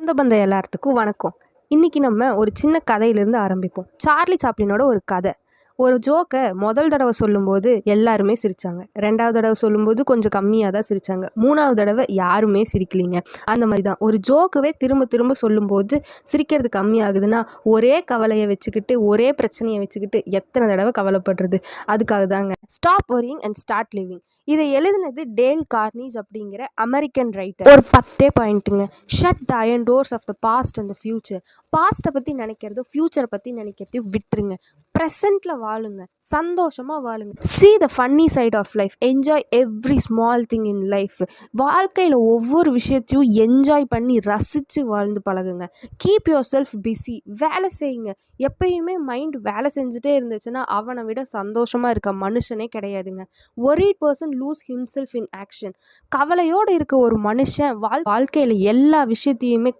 சொந்த பந்தம் எல்லாத்துக்கும் வணக்கம். இன்னைக்கு நம்ம ஒரு சின்ன கதையிலேருந்து ஆரம்பிப்போம். சார்லி சாப்ளினோட ஒரு கதை. ஒரு ஜோக்கை முதல் தடவை சொல்லும்போது எல்லாருமே சிரித்தாங்க. 2வது தடவை சொல்லும்போது கொஞ்சம் கம்மியாக தான் சிரித்தாங்க. 3வது தடவை யாருமே சிரிக்கலிங்க. அந்த மாதிரி தான் ஒரு ஜோக்கவே திரும்ப திரும்ப சொல்லும்போது சிரிக்கிறது கம்மியாகுதுன்னா, ஒரே கவலையை வச்சுக்கிட்டு ஒரே பிரச்சனையை வச்சுக்கிட்டு எத்தனை தடவை கவலைப்படுறது? அதுக்காக தாங்க stop worrying and start living. இதை எழுதினது டேல் கார்னீஜ் அப்படிங்கிற அமெரிக்கன் ரைட்டர். ஒரு 10 பாயிண்ட்டுங்க. Shut the iron doors of the past and the future. பாஸ்ட்டை பற்றி நினைக்கிறதும் ஃப்யூச்சரை பற்றி நினைக்கிறதையும் விட்டுருங்க. ப்ரெசண்ட்டில் வாழுங்க, சந்தோஷமாக வாழுங்க. See the funny side of life. Enjoy every small thing in life. வாழ்க்கையில் ஒவ்வொரு விஷயத்தையும் என்ஜாய் பண்ணி ரசித்து வாழ்ந்து பழகுங்க. Keep your self busy. வேலை செய்யுங்க. எப்பயுமே மைண்ட் வேலை செஞ்சுட்டே இருந்துச்சுன்னா அவனை விட சந்தோஷமாக இருக்க மனுஷனே கிடையாதுங்க. worried person lose himself in action. கவலையோடு இருக்க ஒரு மனுஷன் வாழ்க்கையில் எல்லா விஷயத்தையுமே